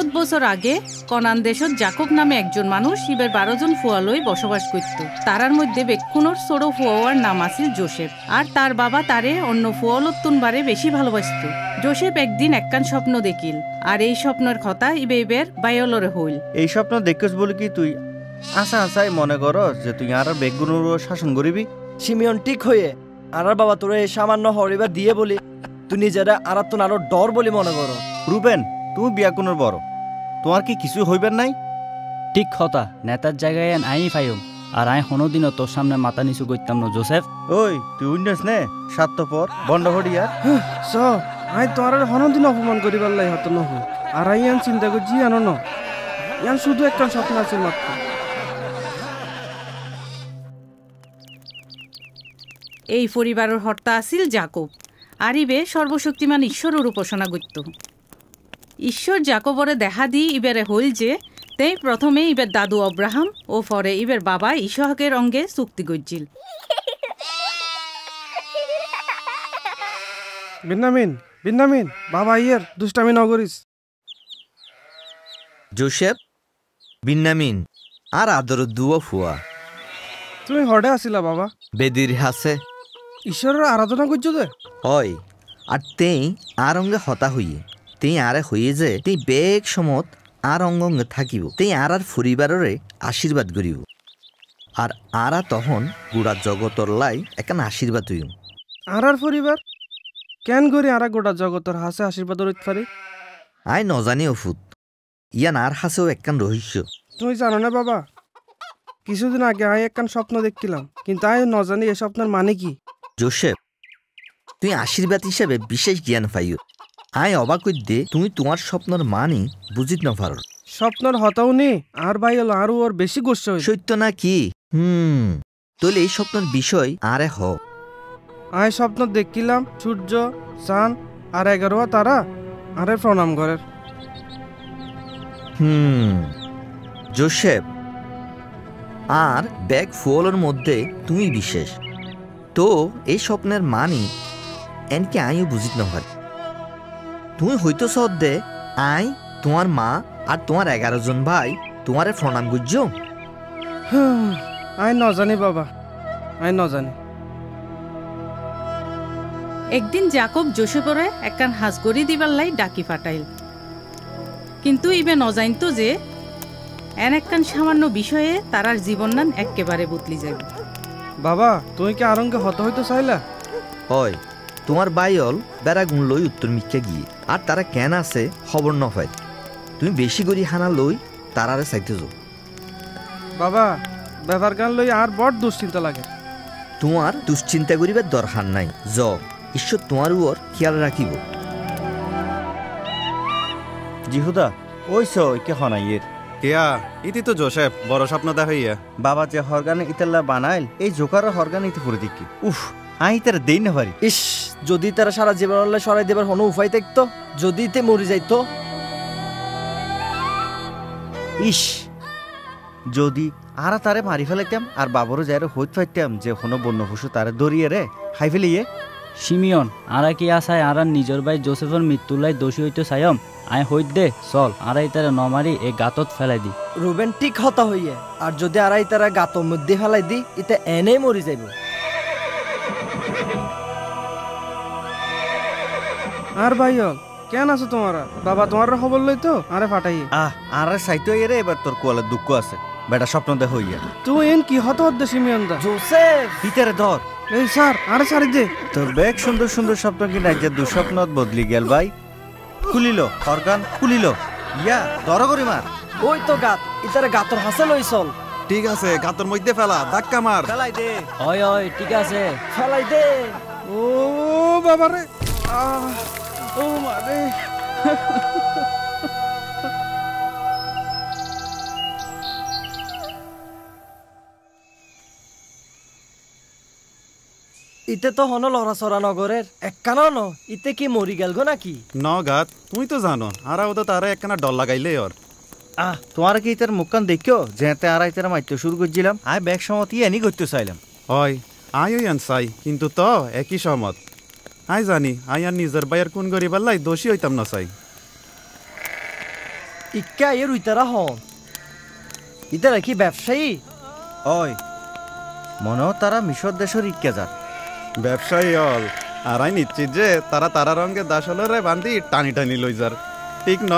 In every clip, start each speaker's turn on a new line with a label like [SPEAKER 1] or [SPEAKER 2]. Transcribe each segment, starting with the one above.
[SPEAKER 1] বহুত বছর আগে কনান দেশত জাকব নামে একজন মানুষ ইবের 12 জন ফুয়ালই বসবাস করত। তারার মধ্যে বেক্ষুনোর ছোট ফুয়ার নাম আছিল জোসেফ, আর তার বাবা তারে অন্য ফুয়ালতুন বারে বেশি ভালোবাসত। জোসেফ একদিন একখান স্বপ্ন দেখিল, আর এই স্বপ্নের কথা ইবের বায়লরে হইল।
[SPEAKER 2] এই স্বপ্ন দেখিস বলে কি তুই আশাই মনে করস যে তুই আর বেগুনোর শাসন করিবি?
[SPEAKER 3] সিমিয়ন ঠিক হয়ে আর বাবা তোরে সামান্য হরিবার দিয়ে বলি তুই নিজেরা আর তো আরো ডর বলে মনে করো।
[SPEAKER 2] রুবেন, তুমি বিয়াকুনোর বড়, তোমার কি কিছু হইবেন নাই?
[SPEAKER 4] ঠিক কথা, নেতার জায়গায় আই ফাইম, আর আই কোনোদিনও তোর সামনে মাথা নিচু করতাম না জোসেফ।
[SPEAKER 2] ওই তুই উন্নস নে স্বার্থপর বন্ধ হডিয়ার।
[SPEAKER 5] আই তোর হনদিন অপমান করিবার লাই হতো নহ, আর আই ইয়ান চিন্তা করছি জানো না, ইয়ান শুধু একটা স্বপ্ন আছে মাত্র।
[SPEAKER 1] এই পরিবারের হর্তা আছিল জাকব, আর ইবে সর্বশক্তিমান ঈশ্বরের উপাসনা করত। ঈশ্বর জাকবরে দেখা দি ইবেরে হইল যে তেই প্রথমে ইবের দাদু আব্রাহাম ও পরে ইবের বাবা ইসহাকের অঙ্গে চুক্তি করছিল।
[SPEAKER 5] বিন্যামিন বাবা ইয়ের দুষ্টামি নগরিস।
[SPEAKER 6] জোসেফ, বিন্যামিন আর আদর দুয়া ফুয়া,
[SPEAKER 5] তুমি হড়ে আসিলা বাবা?
[SPEAKER 6] বেদির হাসে
[SPEAKER 5] ঈশ্বরের আরাধনা করছো দে
[SPEAKER 6] হয়, আর তেই আর অঙ্গে হতা হইয়ে তেই আরে হইয়ে যে তেই বেগ সমত আর অঙ্গে থাকিব, তেই আর পরিবাররে আশীর্বাদ করিব, আর আরা তখন গোড়া জগতর লাই একান আশীর্বাদ হইম।
[SPEAKER 5] আর পরিবার কেন করি আর গোটা জগতর হাসে আশীর্বাদ রইতে পারি?
[SPEAKER 6] আই নজানি অফুত, ইয়ান আর হাসেও একখান রহস্য।
[SPEAKER 5] তুমি জানো না বাবা, কিছুদিন আগে আই একখান স্বপ্ন দেখছিলাম, কিন্তু আই নজানি এই স্বপ্নের মানে কি।
[SPEAKER 6] জোসেফ, তুই আশীর্বাদ হিসেবে বিশেষ জ্ঞান পাইও। আই অবাক দে তুমি তোমার স্বপ্নর মানি বুঝিত না পারো।
[SPEAKER 5] স্বপ্নর হতাও নি আর ভাই হলো আরো ওর বেশি গোষ্ঠ
[SPEAKER 6] সত্য না কি? তাহলে এই স্বপ্নের বিষয় আরে হ।
[SPEAKER 5] আই স্বপ্ন দেখছিলাম সূর্য, চাঁদ আর 11 তারা আরে প্রণাম করের।
[SPEAKER 6] জোসেফ, আর ব্যাগ ফুলের মধ্যে তুমি বিশেষ, তো এই স্বপ্নের মানি এনকে আইও বুঝিত না পারি। তুমি হয়তো সদ্দে আই তোমার মা আর তোমার 11 জন ভাই তোমারে প্রণাম গুজ্জ।
[SPEAKER 5] আই নজানি বাবা, আই নজানি।
[SPEAKER 1] একদিন জাকব জোসেফরে একখান হাঁসগড়ি দিবার লাই ডাকি ফাটাইল, কিন্তু ইবে নজাইনতো যে এন একখান সামান্য বিষয়ে তারার জীবননান একেবারে বদলি যাবে।
[SPEAKER 5] বাবা, তুমি কি আরঙ্গে হত হইতো চাইলা?
[SPEAKER 6] হয়, তোমার বাইল বেড়াগুন লই উত্তর মিক্কা গিয়ে, আর তারা কেন আছে খবর ন হয়। তুমি বেশি করি হানা লই তারারে চাইতে যাও।
[SPEAKER 5] বাবা, ব্যাপার গান লই আর বড় দুশ্চিন্তা লাগে।
[SPEAKER 6] তোমার দুশ্চিন্তা করিবার দরকার নাই, জ ঈশ্বর তোমার উপর খেয়াল রাখিব।
[SPEAKER 2] জিহুদা, ওই কে হনাইয়ের
[SPEAKER 7] কেয়া ইতি তো জোসেফ বড় স্বপ্ন দেখাইয়া
[SPEAKER 2] বাবা যে হরগান ইতাল্লা বানাইল, এই জোকার হরগান ইতি পুরো দিকে। উফ, আই তার দেই না পারি।
[SPEAKER 3] ইস, যদি তারা সারা জীবন সরাই দেবার কোনো উপায় থাকতো, যদি তে মরি যাইতো।
[SPEAKER 2] ইস, যদি আর তারে মারি ফেলাইতাম আর বাবরও যাই হইত পাইতাম যে কোনো বন্য পশু তারে দরিয়ে রে খাই ফেলিয়ে।
[SPEAKER 4] সিমিয়ন, আরা কি আসায় আর নিজের ভাই জোসেফের মৃত্যুর লাই দোষী হইতে চাইম? আই হইত দে চল আরাই তারা নমারি এই গাতত ফেলাই দি।
[SPEAKER 3] রুবেন ঠিক হতা হইয়া, আর যদি আরাই তারা গাতর মধ্যে ফেলাই দি ইতে এনেই মরি যাইব।
[SPEAKER 5] আর ভাই কেন আছো তোমারা? বাবা তোমার খবর লইতো আরে ফাটাই।
[SPEAKER 2] আর চাইতো এরে এবার তোর কোয়ালের দুঃখ আছে, বেটা স্বপ্ন দেখ হইয়া।
[SPEAKER 5] তুই এন কি হত হদ্দে সিমিয়ন দা?
[SPEAKER 3] জোসেফ,
[SPEAKER 2] ভিতরে ধর।
[SPEAKER 5] এই স্যার, আরে সারি দে।
[SPEAKER 2] তোর ব্যাগ সুন্দর সুন্দর স্বপ্ন কিনা যে দুঃস্বপ্নত বদলি গেল ভাই। খুলিল হরগান খুলিল, ইয়া দর করি মার।
[SPEAKER 3] ওই তো গাত, ইতারে গাতর হাসে লই চল।
[SPEAKER 7] ঠিক আছে, গাতর মধ্যে ফেলা, ধাক্কা মার।
[SPEAKER 3] ফেলাই দে।
[SPEAKER 4] ওই ওই ঠিক আছে,
[SPEAKER 3] ফেলাই দে।
[SPEAKER 5] ও বাবা রে, ও মারে।
[SPEAKER 3] ইতে তো হন লড়াচড়া নগরের একখানো ন, ইতে কি মরি গেল গো নাকি?
[SPEAKER 7] ন গাত, তুমি তো জানো আর ওটা তারা একখানা ডর লাগাইলে ওর।
[SPEAKER 2] তোমার কি ইতার মুখখান দেখিও যেতে আর ইতারা মারতে শুরু করছিলাম, আই ব্যাগ সমত এনি করতে চাইলাম।
[SPEAKER 7] হয়, আইও ইয়ান চাই, কিন্তু তো একই সহমত। আই জানি আই আর নিজের বাইয়ের কোন গরিবার লাই দোষী হইতাম না চাই।
[SPEAKER 3] ইক্কা এর উইতারা হন ইতারা কি ব্যবসায়ী?
[SPEAKER 2] ওই মনেও তারা মিশর দেশের ইক্কে যার
[SPEAKER 7] ব্যবসায়ী হল আর আই নিশ্চিত যে তারা রঙে দাসলরে বান্ধি টানি টানি লই যার ঠিক ন?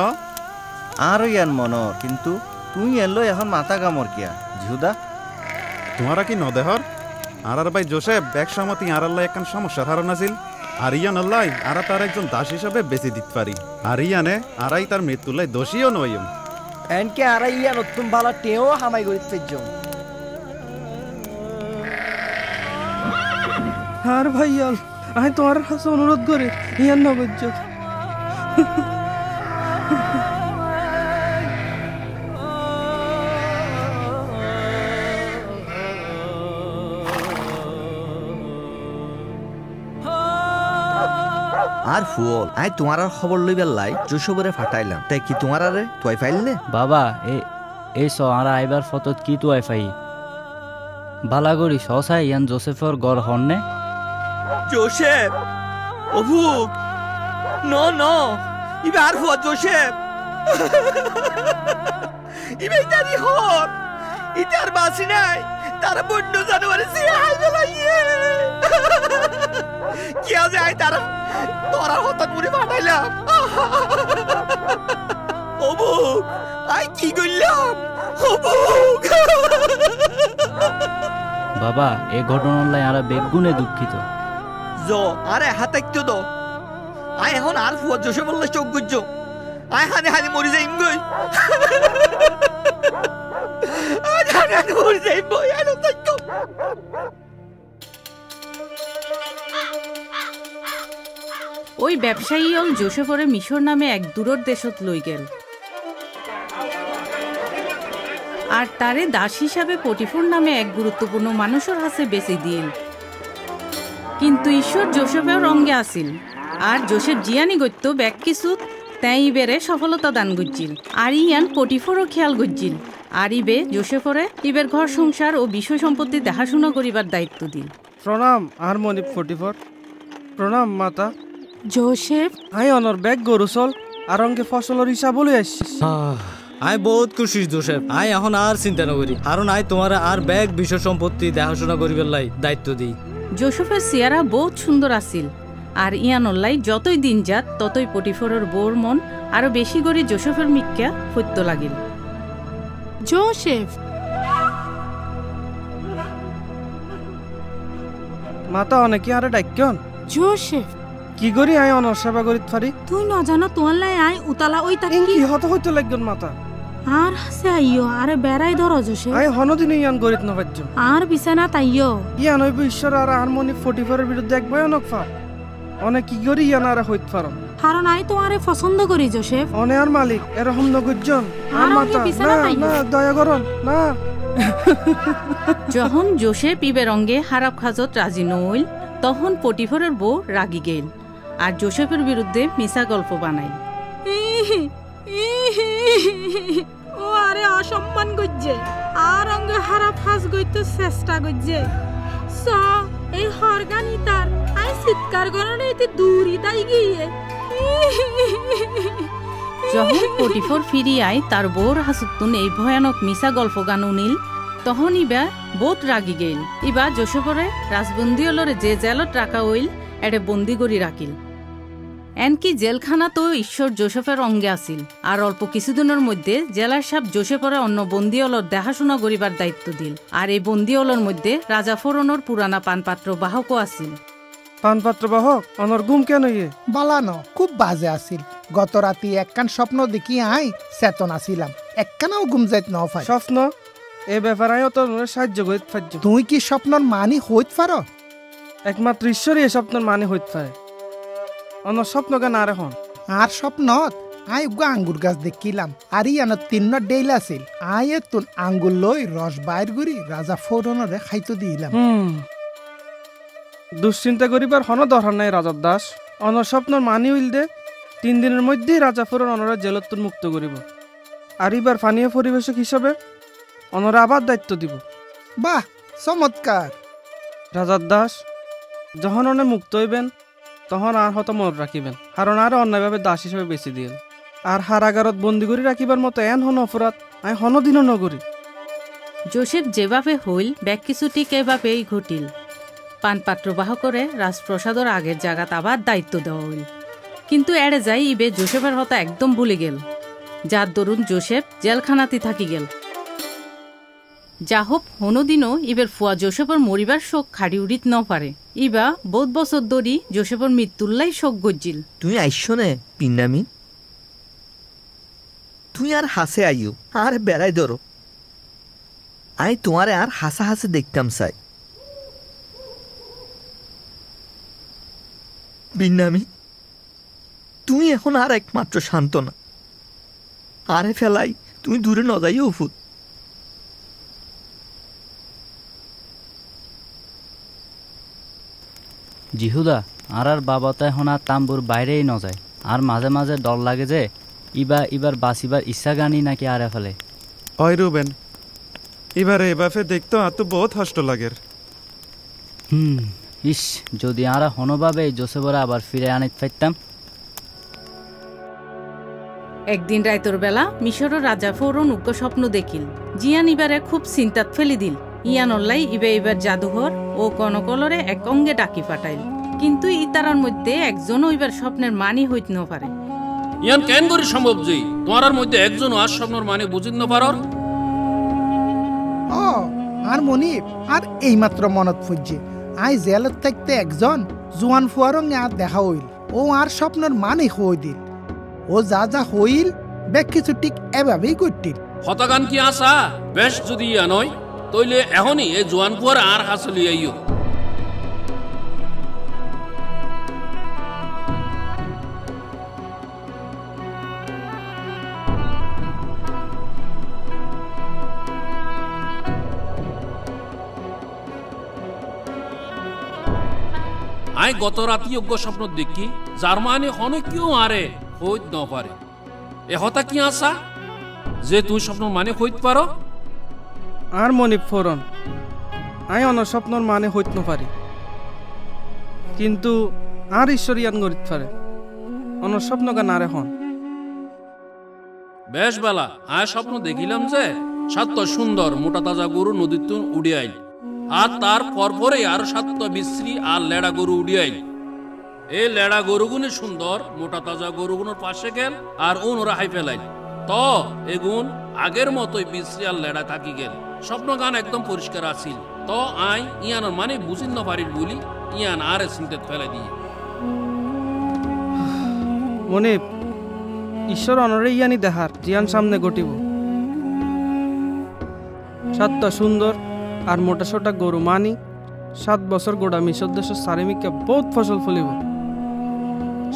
[SPEAKER 2] আর ইয়ান মনর কিন্তু তুই এলো এখন মাথা কামর কিয়া জিহুদা
[SPEAKER 7] তোমারা কি নদেহর আর ভাই জোসেফ ব্যাগ সমতি আর আল্লাহ একখান সমস্যার হারণ আছিল আর ইয়ান আল্লাহ আর তার একজন দাস হিসাবে বেঁচে দিতে পারি আর ইয়ানে আরাই তার মৃত্যুলাই দোষীও নইম
[SPEAKER 3] এনকে আরা ইয়া নতুন বালা টেও হামাই গরিত পেজ
[SPEAKER 5] আর ভাইয়াল আমি তোমার কাছে অনুরোধ করে ইয়ান নগজ্য
[SPEAKER 6] আর ফুল আই তোমার আর খবর লইবার লাই জোসেফরে ফাটাইলাম তাই কি তোমার আরে তুই ফাইললে
[SPEAKER 4] বাবা এই স আর আইবার ফতত কি তুই ফাই বালাগরি সসাই ইয়ান জোসেফর গড় হন্নে
[SPEAKER 3] জোসেফ ওভু নো নো ইবে আর ফুয়া জোসেফ ইবে তারি হন ইতার বাসি নাই তার বন্য জানুয়ারি সে হাই গলাইয়ে কি আছে আই তার তোরা হঠাৎ মুড়ি পাঠাইলাম ওবু আই কি করলাম ওবু
[SPEAKER 4] বাবা এই ঘটনার লাই আর বেগুনে দুঃখিত
[SPEAKER 3] জো আরে হাতে একটু দো আই এখন আর ফুয়া জোসে বললে চোখ গুজ্জ আই হানে হানে মরি যাইম গই আই হানে হানে মরি যাইম বই আই ডোন্ট লাইক
[SPEAKER 1] ওই ব্যবসায়ী হল জোসেফরে মিশর নামে এক দূরর দেশত লই গেল আর তারে দাস হিসাবে পটিফর নামে এক গুরুত্বপূর্ণ মানুষের হাতে বেঁচে দিল কিন্তু ঈশ্বর জোসেফের রঙ্গে আসিল আর জোসেফ জিয়ানি গত্য ব্যাগ কিছু তাই ইবেরে সফলতা দান গজ্জিল আর ইয়ান পটিফরও খেয়াল গজ্জিল আর ইবে জোসেফরে ইবের ঘর সংসার ও বিষয় সম্পত্তি দেখাশোনা করিবার দায়িত্ব দিল।
[SPEAKER 5] প্রণাম আর মনিপ 44 প্রণাম মাতা
[SPEAKER 8] জোসেফ
[SPEAKER 5] আই অনর ব্যাগ গরু চল আর অঙ্কে ফসলের হিসাব বলে আসছিস
[SPEAKER 9] আই বহুত খুশি জোসেফ আই এখন আর চিন্তা নকরি কারণ আই তোমার আর ব্যাগ বিষয় সম্পত্তি দেখাশোনা করিবার লাই দায়িত্ব দিই।
[SPEAKER 1] জোসেফের চেহারা বহুত সুন্দর আছিল আর ইয়ানল্লাই যতই দিন যাত ততই পটিফরের বউর মন আরো বেশি করে জোসেফের মিক্কা হইতে লাগিল।
[SPEAKER 8] জোসেফ
[SPEAKER 5] মাতা অনেকে আরে ডাক্যন
[SPEAKER 8] জোসেফ
[SPEAKER 5] কি করি আই অনর সেবা করিত পারি
[SPEAKER 8] তুই ন জানো তোর লাই আই উতালা ওই তাকে
[SPEAKER 5] কি হত হইতে লাগন মাতা
[SPEAKER 8] আর হাসে আইও আরে বেড়াই ধর জোসেফ
[SPEAKER 5] আই হনদিন ইয়ান গরিত নবাজ্য
[SPEAKER 8] আর বিছানা তাইও
[SPEAKER 5] ইয়ান হইব ঈশ্বর আর হারমোনি 44 এর বিরুদ্ধে এক ভয়ানক ফাপ অনেক কি করি ইয়ান আর হইতে পারো
[SPEAKER 8] কারণ আই তোমারে পছন্দ করি জোসেফ
[SPEAKER 5] অনে আর মালিক এরকম নগজ্জন আর
[SPEAKER 8] আর
[SPEAKER 5] মাতা
[SPEAKER 8] বিছানা
[SPEAKER 5] না
[SPEAKER 8] তাইও
[SPEAKER 5] না দয়া করন না
[SPEAKER 1] যখন জোসেফ ইবের অঙ্গে হারাপ খাজত রাজি নইল তখন পটিফরের বউ রাগি গেল আর জোসেফের বিরুদ্ধে মিছা গল্প বানাইল।
[SPEAKER 8] ও আরে অসম্মান গজ্জে আর অঙ্গে হারা ফাঁস গইতে চেষ্টা গজ্জে স এই হরগানি তার আই চিৎকার করনে এতে দূরি তাই গিয়ে
[SPEAKER 1] যখন পটিফর ফিরি আই তার বউর হাসুতুন এই ভয়ানক মিছা গল্প গান উনিল তখন ইবা বহুত রাগি গেল। ইবা জোসেফরে রাজবন্দি অলরে যে জেলত রাখা হইল এডে বন্দি করি রাখিল। এনকি জেলখানা তো ঈশ্বর জোসেফের অঙ্গে আসিল আর অল্প কিছুদিনের মধ্যে জেলার সাহেব জোসেফরে অন্য বন্দিওলর দেখাশোনা করিবার দায়িত্ব দিল আর এই বন্দিওলর মধ্যে রাজা ফরনের পুরানা পানপাত্র বাহকও আসিল।
[SPEAKER 5] পানপাত্র বাহক অনর গুম কেন ইয়ে
[SPEAKER 10] বালানো খুব বাজে আছিল গত রাতি একখান স্বপ্ন দেখি আই চেতন আছিলাম একখানাও ঘুম যাইত ন পাই
[SPEAKER 5] স্বপ্ন এ ব্যাপার আই অত সাহায্য করিত পারছ
[SPEAKER 10] তুই কি স্বপ্নর মানি হইত পার
[SPEAKER 5] একমাত্র ঈশ্বরই এ স্বপ্নের মানে হইতে পারে অনর স্বপ্ন কেন আর এখন
[SPEAKER 10] আর স্বপ্নত আই আঙ্গুর গাছ দেখিলাম আর ইয়ানত 3 ডেইল আছিল আই তুন আঙ্গুর লই রস বাইর করি রাজা ফৌরনরে খাইতো দিলাম
[SPEAKER 5] দুশ্চিন্তা করিবার হন দরকার নাই রাজার দাস অনর স্বপ্নর মানি হইল দে 3 দিনের মধ্যেই রাজা ফৌরন অনরা জেলতুন মুক্ত করিব আর এবার পানীয় পরিবেশক হিসাবে অনরা আবার দায়িত্ব দিব।
[SPEAKER 10] বাহ চমৎকার
[SPEAKER 5] রাজার দাস যখন অনে মুক্ত হইবেন তখন আর হত মর রাখিবেন কারণ আর অন্যায়ভাবে দাস হিসেবে বেশি দিল আর হারাগারত বন্দি করে রাখিবার মতো এন হন অপরাধ আই হনদিনও নগরী।
[SPEAKER 1] জোসেফ যেভাবে হইল ব্যাগ কিছুটি কেভাবেই ঘটিল। পানপাত্র বাহ করে রাজপ্রসাদর আগের জায়গাত আবার দায়িত্ব দেওয়া হইল। কিন্তু এড়ে যাই ইবে জোসেফের হতা একদম ভুলে গেল, যার দরুন জোসেফ জেলখানাতে থাকি গেল। যা হোক হনদিনও ইবের ফুয়া জোসেফের মরিবার শোক খাড়ি উড়িত ন পারে। ইবা বহুত বছর ধরি জোসেফের মৃত্যুল্লাই শোক গজ্জিল।
[SPEAKER 6] তুই আইসো নে পিন্নামি, তুই আর হাসে আইও আর বেড়াই ধরো। আই তোমারে আর হাসা হাসে দেখতাম চাই। বিন্নামি, তুই এখন আর একমাত্র সান্ত্বনা। আরে ফেলাই তুমি দূরে ন যাইও ফুট।
[SPEAKER 4] জিহুদা আর বাবা তো এখন আর তাম্বুর বাইরেই ন যায়। আর মাঝে মাঝে ডর লাগে যে ইবার বাঁচিবার ইচ্ছা গানি নাকি আরে ফেলে।
[SPEAKER 7] ওই রুবেন, এবারে দেখতো আর তো বহুত কষ্ট লাগের।
[SPEAKER 4] ইস, যদি আরা হনভাবে জোসেফরা আবার ফিরে আনিত পাইতাম।
[SPEAKER 1] একদিন রাইতর বেলা মিশরের রাজা ফৌরন উগ্র স্বপ্ন দেখিল। জিয়ান ইবারে খুব চিন্তাত ফেলি দিল। ইয়ান অল্লাই এবার জাদুঘর ও কনকলরে এক অঙ্গে ডাকি পাঠাইল। কিন্তু ইতারার মধ্যে একজনও এবার স্বপ্নের মানি হইত ন পারে।
[SPEAKER 11] ইয়ান কেন করি সম্ভব যে তোমার মধ্যে একজন আর স্বপ্নের মানে বুঝিত ন পারর?
[SPEAKER 10] ও আর মনির আর এইমাত্র মনত পড়ছে, আই জেলত থাকতে একজন জোয়ান ফুয়ারঙ্গে আর দেখা হইল। ও আর স্বপ্নের মানে হই দিল। ও যা যা হইল বেশ কিছু ঠিক এভাবেই করতিল।
[SPEAKER 11] হতাগান কি আসা বেশ যদি ইয়া নয় তইলে এখনই এই জোয়ান পুয়ার আর হাসে লইয়াইও। আই গত রাতি যোগ্য স্বপ্ন দেখি যার মানে হনে কেউ আরে হইত ন পারে। এ হতা কি আসা যে তুই স্বপ্ন মানে হইত পারো?
[SPEAKER 5] আর মনিব ফোরন আই অন স্বপ্নর মানে হইত ন পারি, কিন্তু আর ঈশ্বর ইয়ান গরিত পারে অন স্বপ্ন গান আরে হন।
[SPEAKER 11] বেশ বেলা আয় স্বপ্ন দেখিলাম যে সাত সুন্দর মোটা তাজা গরু নদীর উড়ে আইল, আর তার পরপরে আর 7 বিশ্রী আর লেড়া গরু উড়ে আইল। এই লেড়া গরুগুনি সুন্দর মোটা তাজা গরুগুনোর পাশে গেল আর ওরা হাই ফেলাইল। তো এগুন আগের মতোই বিশ্রী আর লেড়া থাকি গেল। স্বপ্ন গান একদম পরিষ্কার আছিল। তো আই ইয়ানোর মানে বুঝিন না পারিল বলি ইয়ান আর চিন্তাত ফেলাই দিয়ে।
[SPEAKER 5] মনিব, ঈশ্বর অনরে ইয়ানি দেহার জিয়ান সামনে ঘটিব। 7টা সুন্দর আর মোটা সোটা গরু মানি 7 বছর গোড়া মিশর দেশের সারেমিকে বহুত ফসল ফলিব।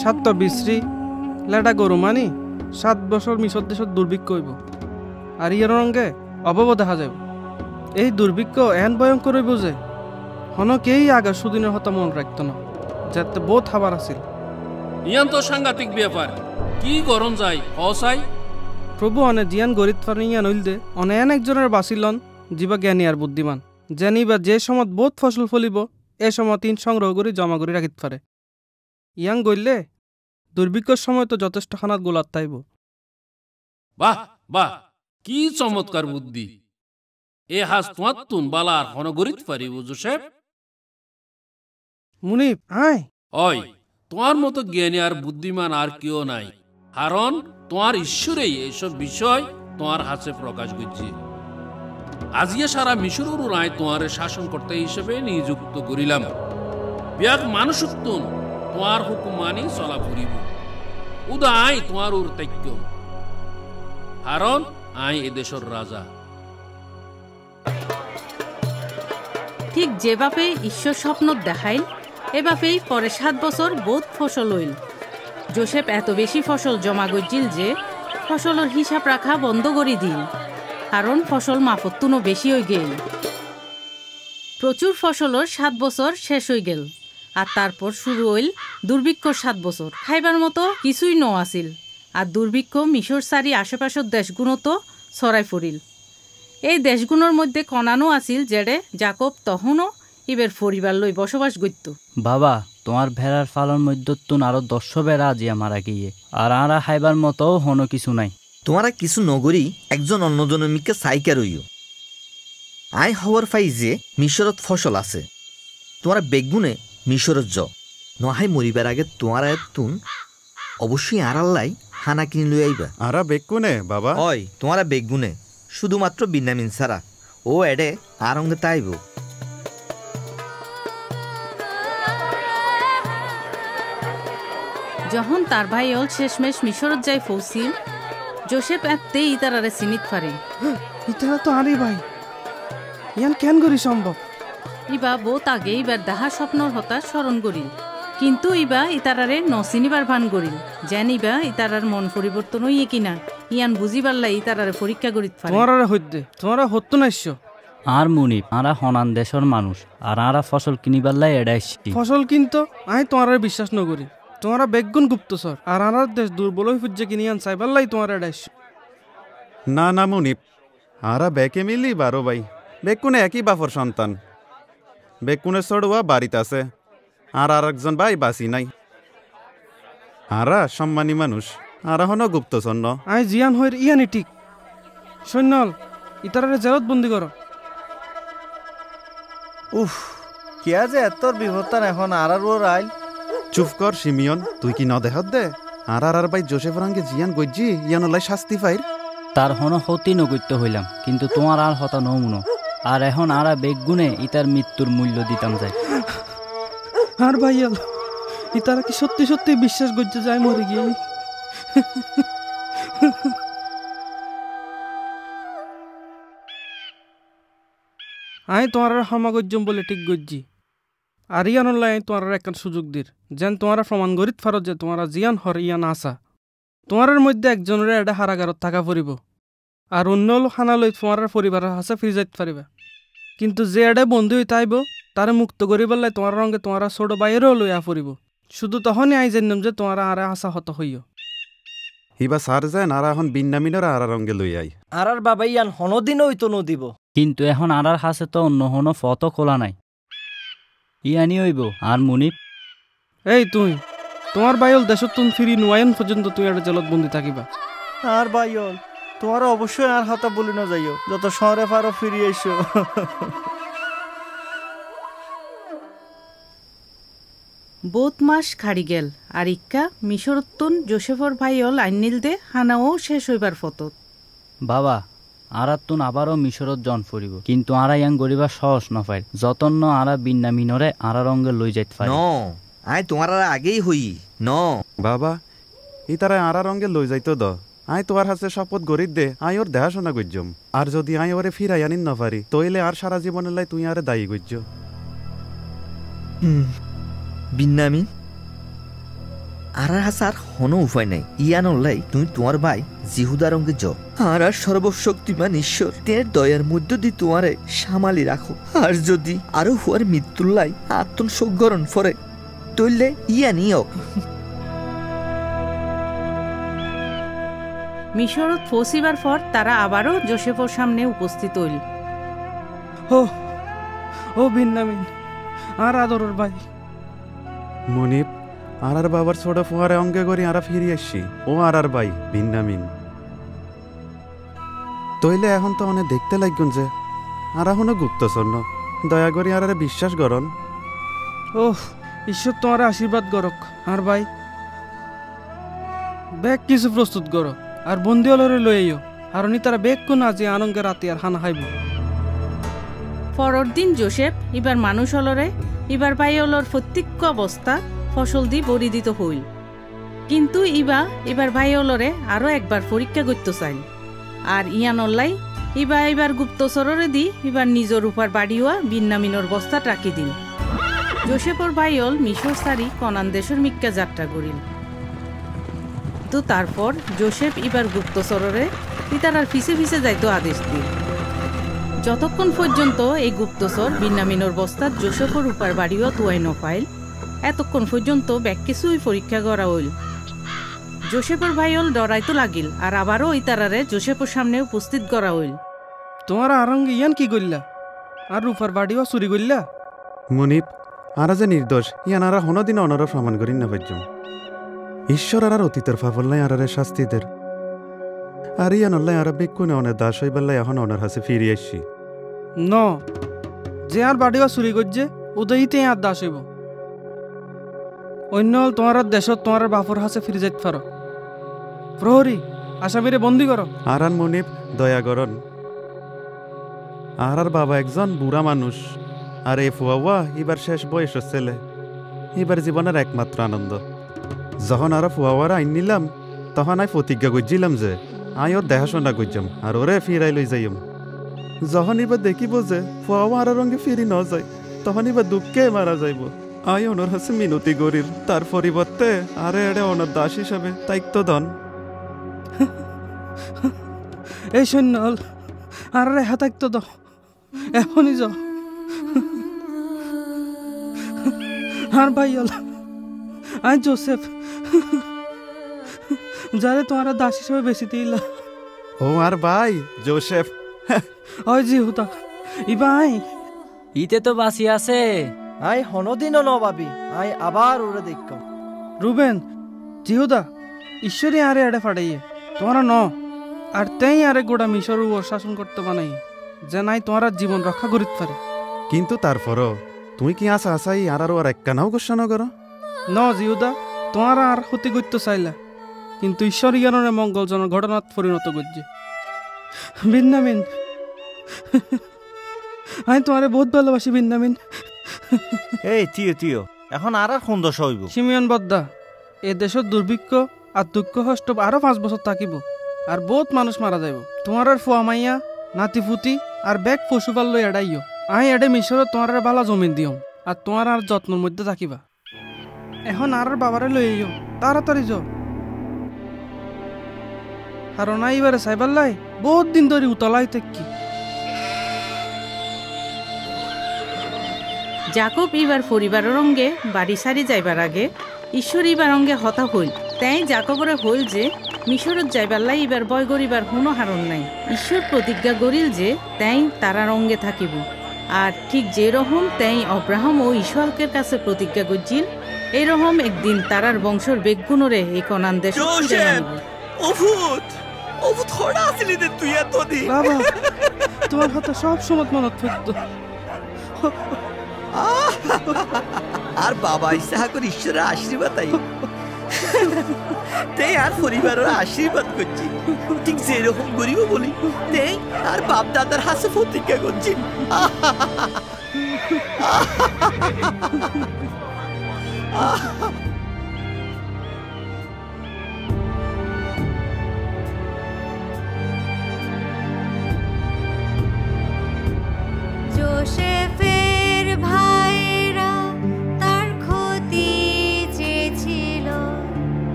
[SPEAKER 5] 7টা বিশ্রী লেটা গরু মানি 7 বছর মিশর দেশের দুর্ভিক্ষ হইব। আর ইয়ার রঙে অভাবও দেখা যাব। এই দুর্ভিক্ষ এন ভয়ঙ্কর হইব যে হনকেই আগা সুদিনের হতা মন রাখত না, যাতে বহুত খাবার আছিল।
[SPEAKER 11] ইয়ান তো সাংঘাতিক ব্যাপার, কি গরম যায় অসাই।
[SPEAKER 5] প্রভু অনে জিয়ান গরিত পারে ইয়ান হইল দে অনে এন একজনের বাঁচিলন যিবা জ্ঞানী আর বুদ্ধিমান, জানিবা যে সময় বহুত ফসল ফলিব এ সময় 3 সংগ্রহ করে জমা করে রাখিত পারে। ইয়াং গইলে দুর্ভিক্ষর সময় তো যথেষ্ট খানাত গোলাত তাইব।
[SPEAKER 11] বাহ বাহ, কি চমৎকার বুদ্ধি। এ হাস তোমার তুন বালার হন গরিত পারিব জোসেফ।
[SPEAKER 5] মুনিব আয়
[SPEAKER 11] ওই তোমার মতো জ্ঞানী আর বুদ্ধিমান আর কেউ নাই, কারণ তোমার ঈশ্বরেই এইসব বিষয় তোমার হাতে প্রকাশ করছে। আজিয়ে সারা মিশরের রায় তোমার শাসনকর্তা হিসেবে নিযুক্ত করিলাম। বিয়াক মানুষ উত্তন তোমার হুকুম মানি চলা ফুরিব। উদা আই তোমার ওর ত্যাগ, কারণ আই এদেশের রাজা।
[SPEAKER 1] ঠিক যেভাবে ঈশ্বর স্বপ্ন দেখাইল এভাবেই পরে 7 বছর বহুত ফসল হইল। জোসেফ এত বেশি ফসল জমা গজ্জিল যে ফসলের হিসাব রাখা বন্ধ করে দিল, কারণ ফসল মাফত্তুনও বেশি হয়ে গেল। প্রচুর ফসলের 7 বছর শেষ হয়ে গেল, আর তারপর শুরু হইল দুর্ভিক্ষর 7 বছর। খাইবার মতো কিছুই ন আসিল, আর দুর্ভিক্ষ মিশর সারি আশেপাশের দেশগুণতো ছড়াই পড়িল। এই দেশগুণের মধ্যে কনানো আসিল যেড়ে জাকব তখনও ইবের পরিবার লই বসবাস করত।
[SPEAKER 4] বাবা, তোমার ভেড়ার ফালন মধ্যতুন আরো 10 ভেড়া আজিয়া মারা গিয়ে, আর আরা খাইবার মতো হনো কিছু নাই।
[SPEAKER 6] তোমারা কিছু নগরী একজন অন্যজনের মিকে সাইকা রইও। আই খবর পাই যে মিশরত ফসল আছে, তোমারা বেগুনে মিশরত য নহাই মরিবার আগে তোমারা তুন অবশ্যই আড়াল্লাই হানা কিনে লই আইবা।
[SPEAKER 7] আরা বেগুনে বাবা
[SPEAKER 6] ওই তোমারা বেগুনে শুধুমাত্র বিনামিন ছাড়া ও এডে আর অঙ্গে তাইব।
[SPEAKER 1] যখন তার ভাই অল শেষমেশ মিশরত যাই পৌঁছিল, জোসেফ এতে ইতারারে চিনিত পারে।
[SPEAKER 5] ইতারা তো আরে ভাই, ইয়ান কেন করি সম্ভব?
[SPEAKER 1] ইবা বহুত আগে ইবার দেখা স্বপ্নর হতা স্মরণ করিল, কিন্তু ইবা ইতারারে নচিনিবার ভান করিল। যেন ইবা ইতারার মন পরিবর্তন হইয়ে কিনা ইয়ান বুঝিবার লাই ইতারারে পরীক্ষা করিত পারে।
[SPEAKER 5] তোমারা হইতে তোমারা হতো নাইছ।
[SPEAKER 4] আর মুনিপ আরা হনান দেশের মানুষ, আর আরা ফসল কিনিবার লাই এড়াইছি।
[SPEAKER 5] ফসল কিনতো আমি তোমার বিশ্বাস নকরি। তোমারা বেগুন গুপ্তচর, আর আনার দেশ দুর্বল হয়ে ফুজে কিনি আন চাইবার লাই তোমার এড়াইছ।
[SPEAKER 7] না না মুনিপ, আরা বেকে মিলি বারো ভাই, বেকুনে একই বাপর সন্তান। বেকুনের ছড়ুয়া বাড়িতে আছে, আর একজন ভাই বাসি নাই। আরা সম্মানী মানুষ, আরা হন গুপ্তচর ন।
[SPEAKER 5] আই জিয়ান হইর ইয়ানি ঠিক। সৈন্যল ইতারারে জেলত বন্দি করো।
[SPEAKER 2] উফ, কিয়া যে এতর বিপত্তান এখন আর আইল।
[SPEAKER 7] চুপ কর সিমিয়ন, তুই কি ন দেহত দে? আর ভাই জোসেফ রাঙ্গে জিয়ান গজ্জি ইয়ানলাই শাস্তি পাইর।
[SPEAKER 4] তার হন হতি নগত্য হইলাম, কিন্তু তোমার আর হতা নমুনো। আর এখন আরা বেগুনে ইতার মৃত্যুর মূল্য দিতাম যায়।
[SPEAKER 5] আর ভাইয়াল ইতারা কি সত্যি সত্যি বিশ্বাস করতে যায় মরে গিয়ে? আমি তোমার ক্ষমা করছম বলে ঠিক গজ্জি। আর ইয়ানল্লাই তোমার একটা সুযোগ দির, যেন তোমারা প্রমাণ করিত পারো যে তোমারা জিয়ান হর ইয়ান আসা। তোমার মধ্যে একজনের এটা হারাগারত থাকা পড়িব, আর অন্য খানা লই তোমার পরিবারের হাসা ফিরে যাইতে পারিবা। কিন্তু যে এডে বন্ধু হইতে আইব তারে মুক্ত করিবার লাই তোমার রঙে তোমার ছোট বাইরেও লইয়া পড়িব। শুধু তখনই আই জানিম যে তোমার আরে হাসা হত হইও।
[SPEAKER 7] হিবা সার যায় আর এখন বিন্নামিনের আর রঙে লই আই।
[SPEAKER 9] আর বাবা ইয়ান হনদিন হইতো নদিব।
[SPEAKER 4] কিন্তু এখন আরার হাসে তো অন্য হন ফত খোলা নাই। ইয়ানি হইব। আর মুনিপ
[SPEAKER 5] এই তুই তোমার বাইল দেশত তুন ফিরি নুয়ায়ন পর্যন্ত তুই একটা জেলত বন্দি থাকিবা।
[SPEAKER 2] আর বাইল তোমার অবশ্যই আর হাতা বলি না যাইও, যত শহরে পারো ফিরি আইসো।
[SPEAKER 1] বহুত মাস খাড়ি গেল, আর ইক্কা মিশরত্তুন জোসেফর ভাইল আইনিল দে হানাও শেষ হইবার ফতত।
[SPEAKER 4] বাবা আরাতুন আবারও মিশরত জন ফুরিব, কিন্তু আরা ইয়াং গরিবার সহজ নফাই যতন্ন আরা বিন্না মিনরে আরা রঙে লই যাইতে পারে।
[SPEAKER 6] ন আই তোমার আগেই হই ন
[SPEAKER 7] বাবা, ই তারা আরা রঙে লই যাইতো দ। আই তোমার হাতে শপথ গরিব দে, আই ওর দেখাশোনা গজ্জম। আর যদি আই ওরে ফিরাই আনিন না পারি, তইলে আর সারা জীবনের লাই তুই আরে দায়ী গজ্জ।
[SPEAKER 6] বিন্নামিন আর হাসার হনো উপায় নাই। ইয়ানল্লাই তুমি তোমার ভাই জিহুদা রঙ্গে য। আর সর্বশক্তিমান ঈশ্বর তের দয়ার মধ্য দিয়ে তোমারে সামালি রাখো। আর যদি আরো হুয়ার মৃত্যুল্লাই আত্মন সজ্ঞরণ ফরে তইলে ইয়ানিও।
[SPEAKER 1] মিশরত পৌঁছিবার পর তারা আবারও জোসেফর সামনে উপস্থিত হইল।
[SPEAKER 5] ও বিন্নামিন আর আদরের ভাই
[SPEAKER 7] মুনিপ, আর বাবার ছোট ফুয়ারে অঙ্গে করি আরা ফিরে আসছি। ও আর ভাই বিন্নামিন, তইলে এখন তো অনেক দেখতে লাগুন যে আর এখনো গুপ্তচর। দয়া করি আর বিশ্বাস করন।
[SPEAKER 5] ওহ, ঈশ্বর তোমার আশীর্বাদ করক। আর ভাই ব্যাগ কিছু প্রস্তুত করো, আর বন্দি হলরে লই আইও। আর নি তারা বেগ কোন আজি আনন্দের রাতে আর খানা খাইব।
[SPEAKER 1] পরের দিন জোসেফ এবার মানুষ হলরে এবার ভাইওলর প্রত্যেক অবস্থা ফসল দি বড়ি দিত হইল। কিন্তু এবার ভাইওলরে আরো একবার পরীক্ষা করতে চাইল। আর ইয়ানল্লাই এবার গুপ্তচররে দি এবার নিজের উপর বাড়িওয়া বিন্নামিনর বস্তা রাখি দিল। জোসেফর ভাইওল মিশর সারি কনান দেশের মিক্কা যাত্রা করিল। তো তারপর জোসেফ এবার গুপ্তচররে ইতারার ফিসে ফিসে যাইতো আদেশ দিল। যতক্ষণ পর্যন্ত এই গুপ্তচর বিন্নামিনর বস্তাত জোসেফর উপর বাড়িও তুয়াই নপাইল, এতক্ষণ পর্যন্ত ব্যাগ কিছুই পরীক্ষা করা হইল। জোসেফর ভাইল ডরাইতো লাগিল, আর আবারও ইতারারে জোসেফর সামনে উপস্থিত করা হইল।
[SPEAKER 5] তোমার আরঙ্গে ইয়ান কি করলা? আর রূপার বাড়িও চুরি করলা?
[SPEAKER 7] মুনিপ, আরা যে নির্দোষ ইয়ান আরা হনদিন অনর প্রমাণ করি না পারছম। ঈশ্বর আর অতীতের ফাফল্লাই আর শাস্তিদের আর ইয়া নল্লাই আর বেকুনে অনেক দাস হইবাল্লাই এখন ওনার হাসে ফিরে আসছি
[SPEAKER 5] ন যে আর বাড়িবা চুরি করছে উদয়ীতে আর দাস হইব অন্য হল তোমার দেশত তোমার বাপর হাসে ফিরে যাইতে পারো প্রহরী আসামিরে বন্দি করো
[SPEAKER 7] আরান মনিব দয়া করন আর বাবা একজন বুড়া মানুষ আর এ ফুয়া এবার শেষ বয়সের ছেলে এবার জীবনের একমাত্র আনন্দ যখন আর ফুয়াওয়ারা আইন নিলাম তখন আই প্রতিজ্ঞা করছিলাম যে আই ওর দেখাশোনা করছাম আর ওরে ফিরাই লই যাইম যখন এবার দেখিব যে ফুয়াওয়া আর রঙে ফিরি ন যায় তখন এবার দুঃখে মারা যাইব আই ওনার হাসে মিনতি করির তার পরিবর্তে আরে এড়ে ওনার দাস হিসাবে দায়িত্ব দন
[SPEAKER 5] এই সৈন্য হল আর রেহা থাকতো দাও এখনই যাও আর ভাই হল আই জোসেফ যারে তোমার দাস হিসেবে বেশি দিলা
[SPEAKER 7] ও আর ভাই জোসেফ
[SPEAKER 5] ওই জি হুতা ইবা আই
[SPEAKER 4] ইতে তো বাসি আছে
[SPEAKER 12] আই হনদিনও ন ভাবি আই আবার ওরে দেখ
[SPEAKER 5] রুবেন জিহুদা ঈশ্বরী আরে এড়ে ফাটাইয়ে তোমার ন আর তেই আরে গোটা মিশর উপর শাসন করতে বানাই যে নাই তোমার জীবন রক্ষা করিতে পারে
[SPEAKER 7] কিন্তু তারপরও তুই কি আশা আশাই আর আর একখানাও গোসা করো
[SPEAKER 5] ন জিহুদা তোমার আর ক্ষতি করতে চাইলা কিন্তু ঈশ্বর জ্ঞানের মঙ্গলজনক ঘটনাত পরিণত করছে বিন্যামিন আমি তোমারে বহুত ভালোবাসি বিন্যামিন
[SPEAKER 2] এই তিও এখন আর সুন্দর হইব
[SPEAKER 5] সিমিয়ন বদ্দা এ দেশের দুর্ভিক্ষ আর দুঃখ কষ্ট আরো 5 বছর থাকিব আর বহুত মানুষ মারা যাইব তোমার আর ফুয়া মাইয়া নাতি ফুতি আর ব্যাগ পশুপাল লই এড়াইও আই এডে মিশর তোমার ভালো জমিন দিও আর তোমার আর যত্নের মধ্যে থাকিবা এখন আর বাবারে লই আইও তাড়াতাড়ি যাও আর না এবারে সাইবাল্লাই বহুত দিন ধরে উতলাই থাকি
[SPEAKER 1] জাকব এবার পরিবারের রঙ্গে বাড়ি সারি যাইবার আগে ঈশ্বর এবার রঙ্গে হতা হইল তাই জাকবরে হইল যে মিশরত যাইবার লাই এবার বয় গরিবার কোনো হারণ নাই ঈশ্বর প্রতিজ্ঞা করিল যে তাই তারা রঙ্গে থাকিব আর ঠিক যেরকম তাই অব্রাহাম ও ইসহাকের কাছে প্রতিজ্ঞা করছিল এইরকম একদিন তারার বংশর বেগুনরে এই কনান দেশ
[SPEAKER 5] বাবা তোমার কথা সব সময় মনত থাকতো
[SPEAKER 3] আর বাবা ইসাহাকের ঈশ্বরের আশীর্বাদ তাই তাই আর পরিবারের আশীর্বাদ করছি ঠিক যেরকম করিব বলি তাই আর বাপ দাদার হাসে প্রতিজ্ঞা করছি
[SPEAKER 13] জোসেফ